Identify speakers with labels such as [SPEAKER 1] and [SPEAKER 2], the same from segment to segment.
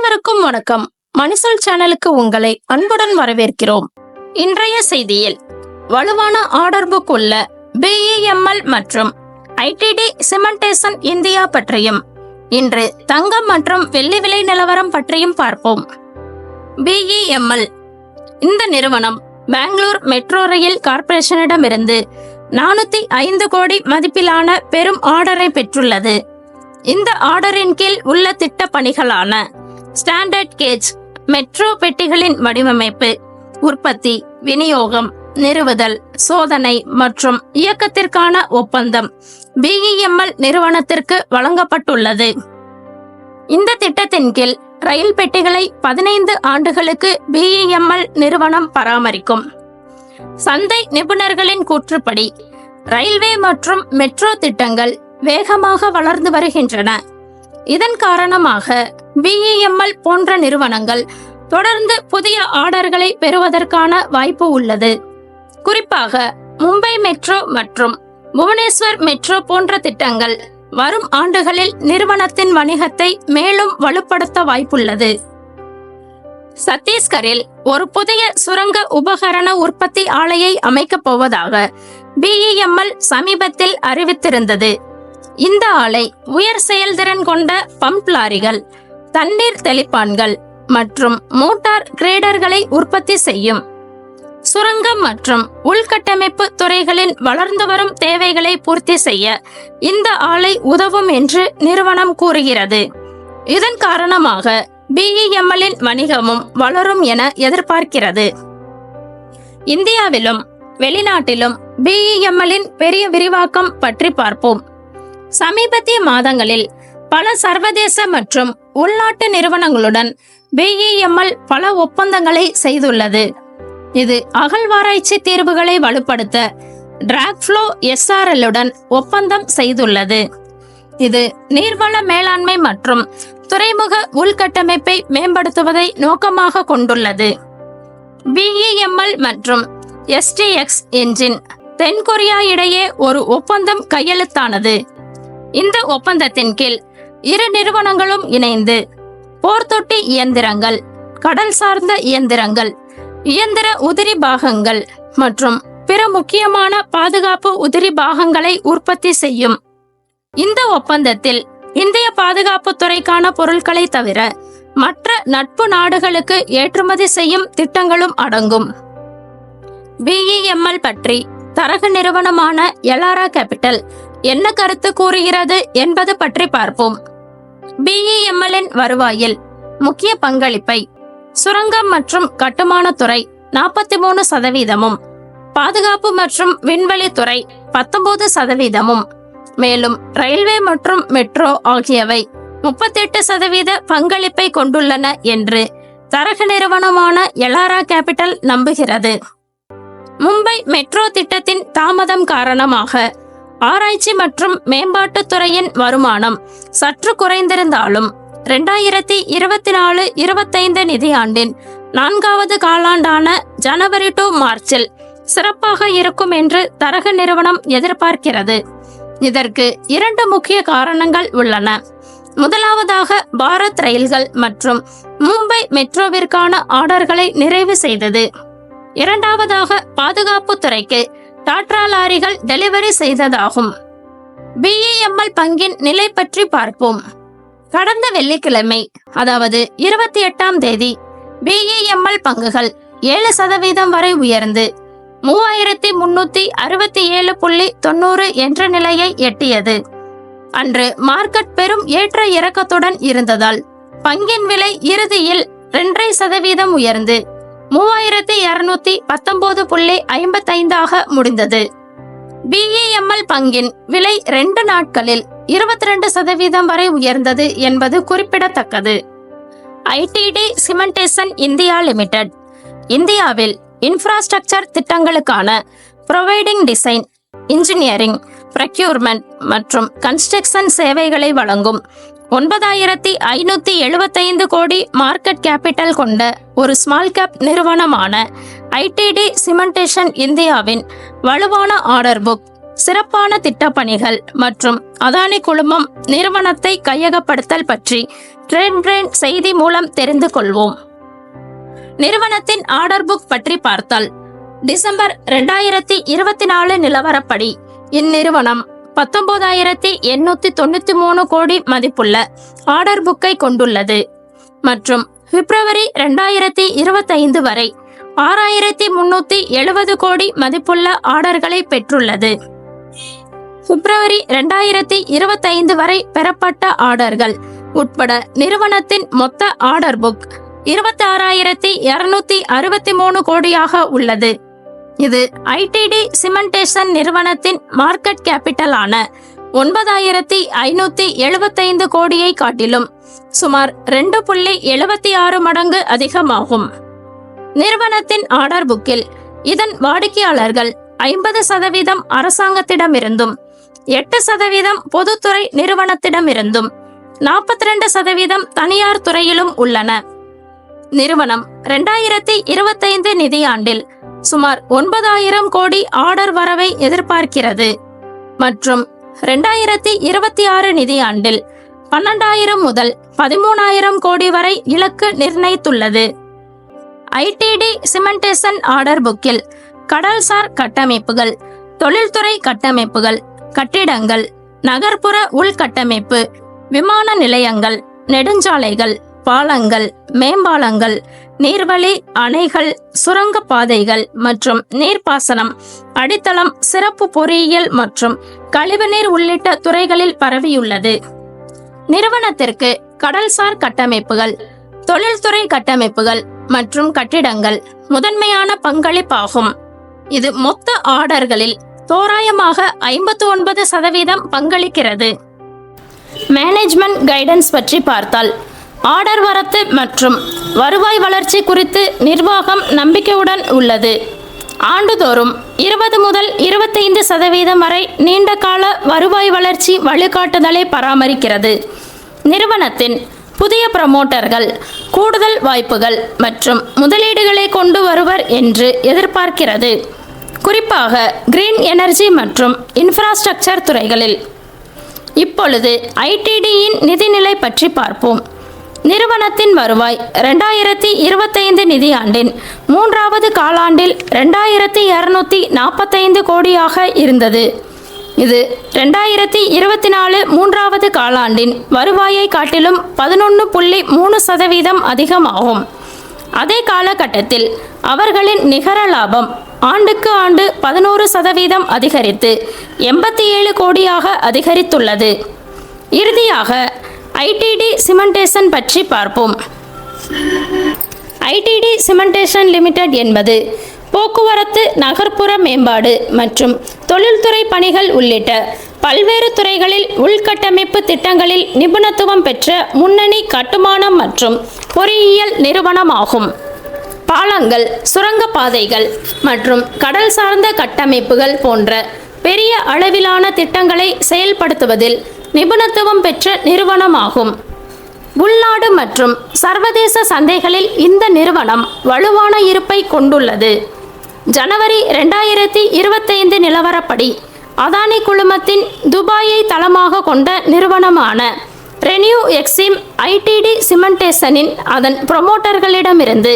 [SPEAKER 1] அனைவருக்கும் வணக்கம். மணிசொல் சேனலுக்கு உங்களை அன்புடன் வரவேற்கிறோம். இன்றைய செய்தியில் வலுவான ஆர்டர் புக் உள்ள BEML மற்றும் ITD சிமெண்டேஷன் இந்தியா பற்றியும் இன்று தங்கம் மற்றும் வெள்ளி விலை நிலவரம் பற்றியும் பார்ப்போம். BEML இந்த நிறுவனம் பெங்களூர் மெட்ரோ ரயில் கார்ப்பரேஷனிடமிருந்து 405 கோடி மதிப்பிலான பெரும் ஆர்டரை பெற்றுள்ளது. இந்த ஆர்டரின் கீழ் உள்ள திட்ட பணிகளான ஸ்டாண்டர்ட் கேஜ் மெட்ரோ பெட்டிகளின் வடிவமைப்பு, உற்பத்தி, விநியோகம், நிறுவுதல், சோதனை மற்றும் இயக்கத்திற்கான ஒப்பந்தம் BEML நிறுவனத்திற்கு வழங்கப்பட்டுள்ளது. இந்த திட்டத்தின் கீழ் ரயில் பெட்டிகளை 15 ஆண்டுகளுக்கு BEML நிறுவனம் பராமரிக்கும். சந்தை நிபுணர்களின் கூற்றுப்படி ரயில்வே மற்றும் மெட்ரோ திட்டங்கள் வேகமாக வளர்ந்து வருகின்றன. இதன் காரணமாக BEML போன்ற நிறுவனங்கள் தொடர்ந்து புதிய ஆர்டர்களை பெறுவதற்கான வாய்ப்பு உள்ளது. குறிப்பாக மும்பை மெட்ரோ மற்றும் புவனேஸ்வர் மெட்ரோ போன்ற திட்டங்கள் வரும் ஆண்டுகளில் நிறுவனத்தின் வணிகத்தை மேலும் வலுப்படுத்த வாய்ப்புள்ளது. சத்தீஸ்கரில் ஒரு புதிய சுரங்க உபகரண உற்பத்தி ஆலையை அமைக்கப் போவதாக BEML சமீபத்தில் அறிவித்திருந்தது. இந்த ஆலை உயர் செயல்திறன் கொண்ட பம்ப் லாரிகள், தண்ணீர் தெளிப்பான்கள் மற்றும் மோட்டார் கிரேடர்களை உற்பத்தி செய்யும். சுரங்கம் மற்றும் உள்கட்டமைப்பு துறைகளின் வளர்ந்து வரும் தேவைகளை பூர்த்தி செய்ய இந்த ஆலை உதவும் என்று நிறுவனம் கூறுகிறது. இதன் காரணமாக BEMLின் வணிகமும் வளரும் என எதிர்பார்க்கிறது. இந்தியாவிலும் வெளிநாட்டிலும் BEMLின் பெரிய விரிவாக்கம் பற்றி பார்ப்போம். சமீபத்திய மாதங்களில் பல சர்வதேச மற்றும் உள்நாட்டு நிறுவனங்களுடன் BEML பல ஒப்பந்தங்களை செய்துள்ளது. இது அகழ்வாராய்ச்சி தீர்வுகளை வலுப்படுத்த டிராக்ஃப்ளோ SRLுடன் ஒப்பந்தம் செய்துள்ளது. இது நீர்வள மேலாண்மை மற்றும் துறைமுக உள்கட்டமைப்பை மேம்படுத்துவதை நோக்கமாக கொண்டுள்ளது. BEML மற்றும் STX என்ஜின் தென்கொரியா இடையே ஒரு ஒப்பந்தம் கையெழுத்தானது. இந்த ஒப்பந்தத்தின் கீழ் இரு நிறுவனங்களும் இணைந்து போர்த்தொட்டி இயந்திரங்கள், கடல் சார்ந்த இயந்திரங்கள், இயந்திர உதிரி பாகங்கள் மற்றும் பிற முக்கியமான பாதுகாப்பு உதிரி பாகங்களை உற்பத்தி செய்யும். இந்த ஒப்பந்தத்தில் இந்திய பாதுகாப்பு துறைக்கான பொருட்களை தவிர மற்ற நட்பு நாடுகளுக்கு ஏற்றுமதி செய்யும் திட்டங்களும் அடங்கும். BEML பற்றி தரகு நிறுவனமான எலாரா கேபிட்டல் என்ன கருத்து கூறுகிறது என்பது பற்றி பார்ப்போம். BEMLின் வருவாயில் முக்கிய பங்களிப்பை சுரங்கம் மற்றும் கட்டுமானத்துறை 43%, பாதுகாப்பு மற்றும் விண்வெளித்துறை 19%, மேலும் ரயில்வே மற்றும் மெட்ரோ ஆகியவை 38% பங்களிப்பை கொண்டுள்ளன என்று தரகு நிறுவனமான எலாரா கேபிட்டல் நம்புகிறது. மும்பை மெட்ரோ திட்டத்தின் தாமதம் காரணமாக ஆராய்ச்சி மற்றும் மேம்பாட்டுத் துறையின் வருமானம் சற்று குறைந்திருந்தாலும் 2024-25 நிதியாண்டின் 4வது காலாண்டான ஜனவரி டு மார்ச்சில் சிறப்பாக இருக்கும் என்று தரகு நிறுவனம் எதிர்பார்க்கிறது. இதற்கு 2 முக்கிய காரணங்கள் உள்ளன. முதலாவதாக பாரத் ரயில்கள் மற்றும் மும்பை மெட்ரோவிற்கான ஆர்டர்களை நிறைவு செய்தது. இரண்டாவதாக பாதுகாப்பு துறைக்கு டாடா லாரிகள் டெலிவரி செய்ததாகும். BEML பங்கின் நிலை பற்றி பார்ப்போம். கடந்த வெள்ளிக்கிழமை, அதாவது 28ஆம் தேதி, BEML பங்குகள் 7% வரை உயர்ந்து 3367.90 என்ற நிலையை எட்டியது. அன்று மார்க்கெட் பெரும் ஏற்ற இறக்கத்துடன் இருந்ததால் பங்கின் விலை இறுதியில் 2.5% உயர்ந்து 3219.55 முடிந்தது. BEML பங்கின் விலை 2 நாட்களில் 22% வரை உயர்ந்தது என்பது குறிப்பிடத்தக்கது. ITD சிமெண்டேஷன் இந்தியா லிமிடெட் இந்தியாவில் இன்ஃப்ராஸ்ட்ரக்சர் திட்டங்களுக்கான ப்ரொவைடிங் டிசைன், இன்ஜினியரிங், ப்ரொக்யூர்மெண்ட் மற்றும் கன்ஸ்ட்ரக்ஷன் சேவைகளை வழங்கும் 9575 கோடி மார்க்கெட் கேபிட்டல் கொண்ட ஒரு ஸ்மால் கேப் நிறுவனமான ITD சிமெண்டேஷன் இந்தியாவின் வலுவான ஆர்டர் புக் சிறப்பான திட்டப்பணிகள் மற்றும் அதானி குழுமம் நிறுவனத்தை கையகப்படுத்தல் பற்றி ட்ரெண்ட் செய்தி மூலம் தெரிந்து கொள்வோம். நிறுவனத்தின் ஆர்டர் புக் பற்றி பார்த்தால் டிசம்பர் 2024 நிலவரப்படி இந்நிறுவனம் 19,893 கோடி மதிப்புள்ள ஆர்டர் புக்கை கொண்டுள்ளது மற்றும் பிப்ரவரி 2025 வரை 6,370 கோடி மதிப்புள்ள ஆர்டர்களை பெற்றுள்ளது. பிப்ரவரி 2025 வரை பெறப்பட்ட ஆர்டர்கள் உட்பட நிறுவனத்தின் மொத்த ஆர்டர் புக் 26,263 கோடியாக உள்ளது. இது ஐடிடி சிமெண்டேஷன் நிறுவனத்தின் மார்க்கெட் கேபிட்டலான 9,575 கோடியை காட்டிலும் சுமார் 2.76 மடங்கு அதிகமாகும். நிறுவனத்தின் ஆர்டர் புக்கில் இதன் வாடிக்கையாளர்கள் 50% அரசாங்கத்திடமிருந்தும் 8% பொதுத்துறை நிறுவனத்திடமிருந்தும் 42% தனியார் துறையிலும் உள்ளன. நிறுவனம் 2025 நிதியாண்டில் சுமார் 9,000 கோடி ஆர்டர் வரவை எதிர்பார்க்கிறது மற்றும் 2026 நிதியாண்டில் 12,000 முதல் 13,000 கோடி வரை இலக்கு நிர்ணயித்துள்ளது. ஐடிடி சிமெண்டேஷன் ஆர்டர் புக்கில் கடல்சார் கட்டமைப்புகள், தொழில்துறை கட்டமைப்புகள், கட்டிடங்கள், நகர்ப்புற உள்கட்டமைப்பு, விமான நிலையங்கள், நெடுஞ்சாலைகள், பாலங்கள், மேம்பாலங்கள், நீர்வழி, அணைகள், சுரங்க பாதைகள் மற்றும் நீர்ப்பாசனம், அடித்தளம், சிறப்பு பொறியியல் மற்றும் கழிவுநீர் உள்ளிட்ட துறைகளில் பரவியுள்ளது. நிறுவனத்திற்கு கடல்சார் கட்டமைப்புகள், தொழில்துறை கட்டமைப்புகள் மற்றும் கட்டிடங்கள் முதன்மையான பங்களிப்பாகும். இது மொத்த ஆர்டர்களில் தோராயமாக 59% பங்களிக்கிறது. மேனேஜ்மெண்ட் கைடன்ஸ் பற்றி பார்த்தால் ஆர்டர் வரத்து மற்றும் வருவாய் வளர்ச்சி குறித்து நிர்வாகம் நம்பிக்கையுடன் உள்ளது. ஆண்டுதோறும் 20 முதல் 25% வரை நீண்டகால வருவாய் வளர்ச்சி வழிகாட்டுதலை பராமரிக்கிறது. நிறுவனத்தின் புதிய ப்ரமோட்டர்கள் கூடுதல் வாய்ப்புகள் மற்றும் முதலீடுகளை கொண்டு வருவர் என்று எதிர்பார்க்கிறது, குறிப்பாக கிரீன் எனர்ஜி மற்றும் இன்ஃப்ராஸ்ட்ரக்சர் துறைகளில். இப்பொழுது ஐடிடியின் நிதிநிலை பற்றி பார்ப்போம். நிறுவனத்தின் வருவாய் 2025 நிதியாண்டின் 3வது காலாண்டில் 2,245 கோடியாக இருந்தது. இது 2024 3வது காலாண்டின் வருவாயை காட்டிலும் 11.3% அதிகமாகும். அதே காலகட்டத்தில் அவர்களின் நிகர லாபம் ஆண்டுக்கு ஆண்டு 11% அதிகரித்து 87 கோடியாக அதிகரித்துள்ளது. இறுதியாக ஐடிடி சிமெண்டேஷன் பற்றி பார்ப்போம். ஐடிடி சிமெண்டேஷன் லிமிடெட் என்பது போக்குவரத்து, நகர்ப்புற மேம்பாடு மற்றும் தொழில்துறை பணிகள் உள்ளிட்ட பல்வேறு துறைகளில் உள்கட்டமைப்பு திட்டங்களில் நிபுணத்துவம் பெற்ற முன்னணி கட்டுமானம் மற்றும் பொறியியல் நிறுவனமாகும். பாலங்கள், சுரங்க பாதைகள் மற்றும் கடல் சார்ந்த கட்டமைப்புகள் போன்ற பெரிய அளவிலான திட்டங்களை செயல்படுத்துவதில் நிபுணத்துவம் பெற்ற நிறுவனமாகும். உள்நாடு மற்றும் சர்வதேச சந்தைகளில் இந்த நிறுவனம் வலுவான இருப்பை கொண்டுள்ளது. ஜனவரி 2025 நிலவரப்படி அதானி குழுமத்தின் துபாயை தளமாக கொண்ட நிறுவனமான ரெனியூ எக்ஸிம் ஐடிடி சிமெண்டேஷனின் அதன் புரமோட்டர்களிடமிருந்து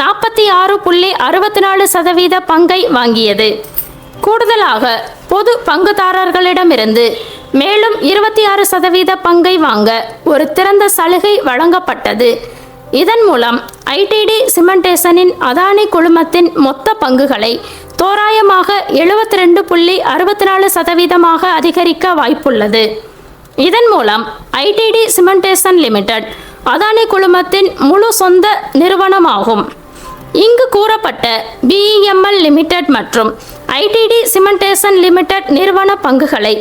[SPEAKER 1] 46.64% பங்கை வாங்கியது. கூடுதலாக பொது பங்குதாரர்களிடமிருந்து மேலும் 26% பங்கை வாங்க ஒரு திறந்த சலுகை வழங்கப்பட்டது. இதன் மூலம் ஐடிடி சிமெண்டேஷனின் அதானி குழுமத்தின் மொத்த பங்குகளை தோராயமாக 72.64% அதிகரிக்க வாய்ப்புள்ளது. இதன் மூலம் ஐடிடி சிமெண்டேஷன் லிமிடெட் அதானி குழுமத்தின் முழு சொந்த நிறுவனமாகும். இங்கு கூறப்பட்ட பிஇஎம்எல் லிமிடெட் மற்றும் ஐடிடி சிமெண்டேஷன் லிமிடெட் நிறுவன பங்குகளை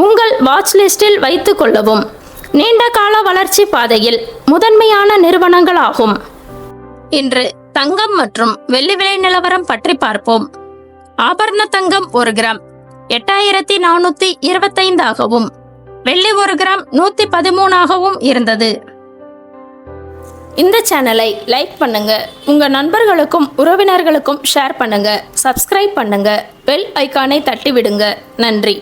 [SPEAKER 1] உங்கள் வாட்ச் லிஸ்டில் வைத்துக் கொள்ளவும். நீண்ட கால வளர்ச்சி பாதையில் முதன்மையான நிறுவனங்களாகும். இன்று தங்கம் மற்றும் வெள்ளி விலை நிலவரம் பற்றி பார்ப்போம். ஆபரண தங்கம் 1 கிராம் 8,425 ஆகவும் வெள்ளி 1 கிராம் 113 ஆகவும் இருந்தது. இந்த சேனலை லைக் பண்ணுங்க, உங்க நண்பர்களுக்கும் உறவினர்களுக்கும் ஷேர் பண்ணுங்க, சப்ஸ்கிரைப் பண்ணுங்க, பெல் ஐகானை தட்டி விடுங்க. நன்றி.